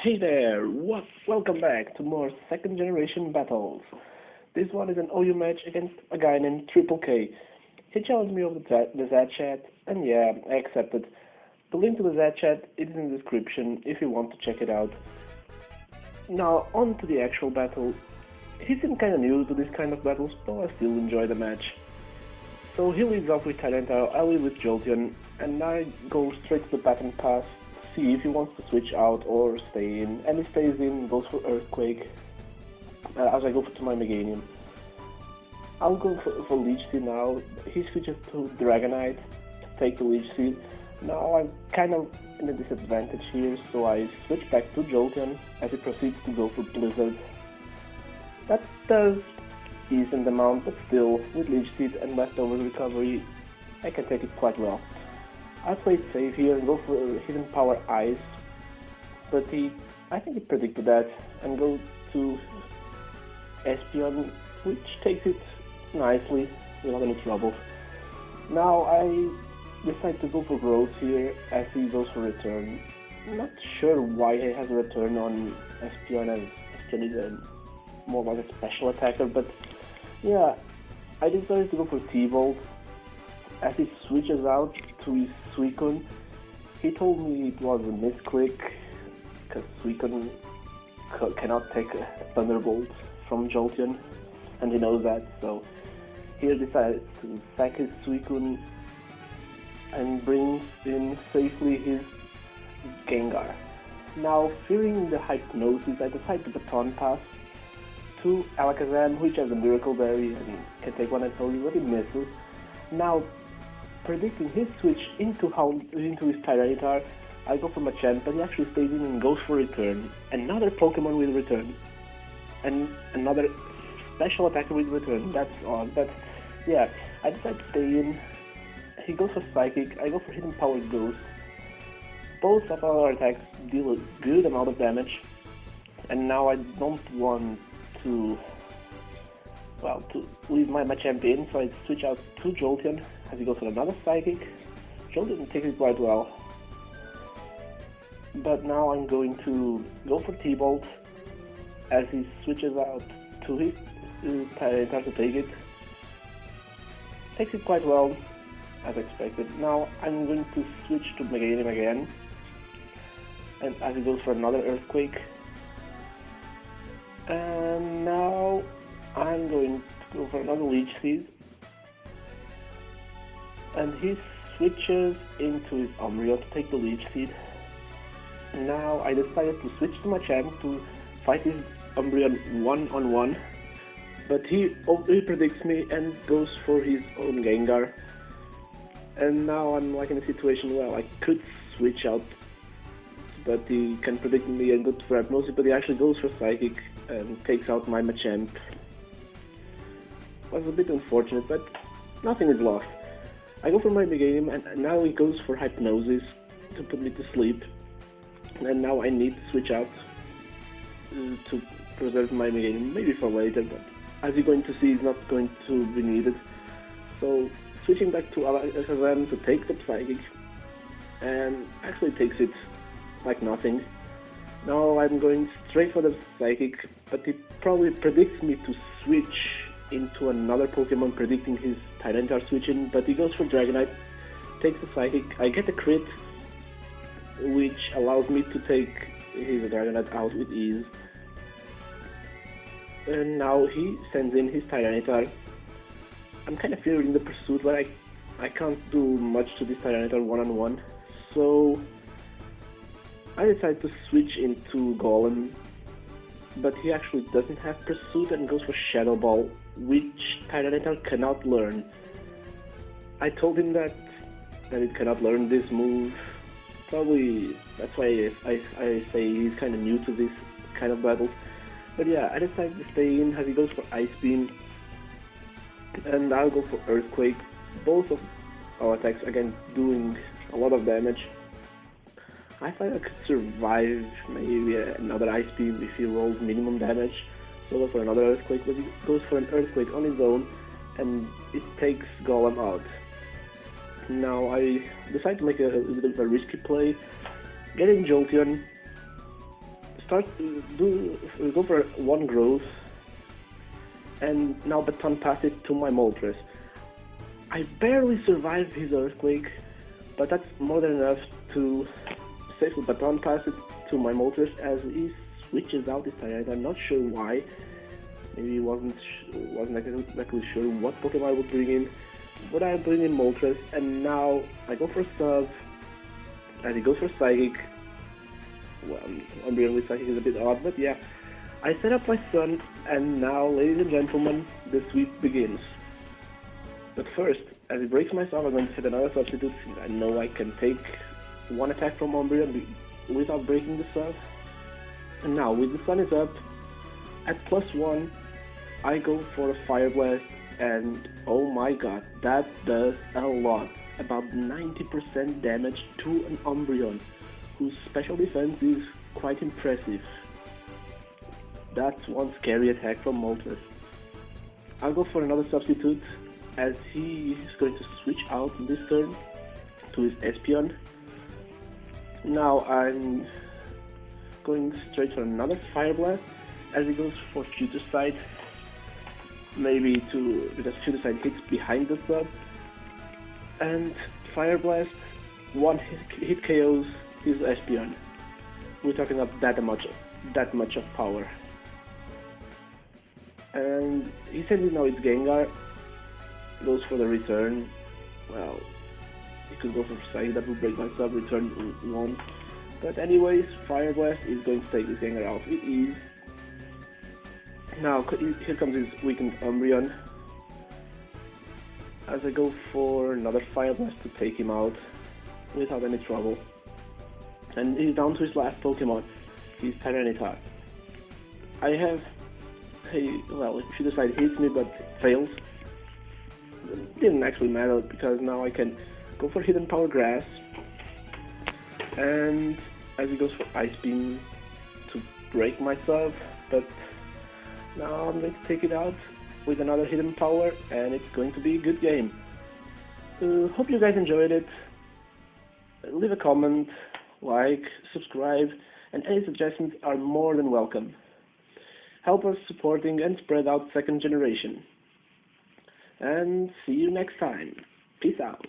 Hey there, welcome back to more second generation battles. This one is an OU match against a guy named Triple K. He challenged me over the Z chat, and yeah, I accepted. The link to the Z chat is in the description if you want to check it out. Now, on to the actual battle. He seemed kinda new to this kind of battles, but I still enjoy the match. So he leads off with Tyrantile, I lead with Jolteon, and I go straight to the pattern pass to see if he wants to switch out or stay in, and he stays in, goes for Earthquake, as I go to my Meganium. I'll go for Leech Seed now. He switches to Dragonite to take the Leech Seed. Now I'm kind of in a disadvantage here, so I switch back to Jolteon as he proceeds to go for Blizzard. That does decent amount, but still, with Leech Seed and leftovers recovery, I can take it quite well. I play it safe here and go for Hidden Power Ice, but I think he predicted that, and go to Espeon, which takes it nicely, without any trouble. Now I decide to go for Growth here, as he goes for Return. I'm not sure why he has a Return on Espeon, as Espeon is more like a special attacker, but yeah, I decided to go for T-Volt. As he switches out to his Suicune, he told me it was a misclick, because Suicune cannot take a Thunderbolt from Jolteon, and he knows that, so he decides to sack his Suicune and brings in safely his Gengar. Now, fearing the Hypnosis, I decide to Baton Pass to Alakazam, which has a Miracle Berry and can take one and only, but he misses. Now, predicting his switch into his Tyranitar, I go for Machamp, but he actually stays in and goes for Return. Another Pokemon with Return. And another special attacker with Return. That's odd, but yeah, I decide to stay in. He goes for Psychic, I go for Hidden Power Ghost. Both of our attacks deal a good amount of damage, and now I don't want to leave my Machamp in, so I switch out to Jolteon as he goes for another Psychic. Jolteon takes it quite well, but now I'm going to go for T-Bolt as he switches out to his Tyranitar to take it. Takes it quite well, as expected. Now I'm going to switch to Meganium again, and as he goes for another Earthquake. And now I'm going to go for another Leech Seed, and he switches into his Umbreon to take the Leech Seed. Now I decided to switch to Machamp to fight his Umbreon one-on-one, but he predicts me and goes for his own Gengar. And now I'm like in a situation where I could switch out, but he can predict me and go for Hypnosis, but he actually goes for Psychic and takes out my Machamp. Was a bit unfortunate, but nothing is lost. I go for my Meganium, and now he goes for Hypnosis to put me to sleep. And now I need to switch out to preserve my Meganium, maybe for later, but as you're going to see, it's not going to be needed. So switching back to Alakazam to take the Psychic, and actually takes it like nothing. Now I'm going straight for the Psychic, but he probably predicts me to switch into another Pokemon, predicting his Tyranitar switching, but he goes for Dragonite, takes the Psychic, I get a crit, which allows me to take his Dragonite out with ease. And now he sends in his Tyranitar. I'm kind of fearing the pursuit, but I can't do much to this Tyranitar one-on-one, so I decide to switch into Golem, but he actually doesn't have Pursuit and goes for Shadow Ball, which Tyranitar cannot learn. I told him that it cannot learn this move. Probably that's why I say he's kind of new to this kind of battles. But yeah, I decided to stay in as he goes for Ice Beam, and I'll go for Earthquake. Both of our attacks again doing a lot of damage. I thought I could survive maybe another Ice Beam if he rolls minimum damage, so go for another Earthquake, but he goes for an Earthquake on his own, and it takes Golem out. Now I decide to make a bit of a risky play, get in Jolteon, go for one growth, and now baton pass it to my Moltres. I barely survived his earthquake, but that's more than enough to safely baton pass it to my Moltres as he switches out his Tyrant. I'm not sure why. Maybe he wasn't exactly sure what Pokemon I would bring in, but I bring in Moltres, and now I go for Sub, and he goes for Psychic. Well, Umbreon with Psychic is a bit odd, but yeah. I set up my Sun, and now, ladies and gentlemen, the sweep begins. But first, as he breaks my Sub, I'm going to set another substitute. I know I can take one attack from Umbreon without breaking the Sub. And now, with the Sun is up, at +1, I go for a Fire Blast, and oh my god, that does a lot. About 90% damage to an Umbreon, whose special defense is quite impressive. That's one scary attack from Moltres. I'll go for another substitute, as he is going to switch out this turn to his Espeon. Now I'm going straight for another Fire Blast, as he goes for Future Sight, maybe because Future Sight hits behind the Sub, and Fire Blast, one hit KOs his Espeon. We're talking about that much of power. And he sends now it's Gengar, goes for the return. Well, he could go for Psychic, that would break my Sub, return 1. But anyways, Fire Blast is going to take this Gengar out. It is. Now, here comes his weakened Umbreon, as I go for another Fire Blast to take him out without any trouble. And he's down to his last Pokemon, his Tyranitar. I have well, Future Sight hits me but fails. It didn't actually matter because now I can go for Hidden Power Grass, and as he goes for Ice Beam to break myself, but now I'm going to take it out with another Hidden Power, and it's going to be a good game. Hope you guys enjoyed it. Leave a comment, like, subscribe, and any suggestions are more than welcome. Help us supporting and spread out second generation. And see you next time. Peace out.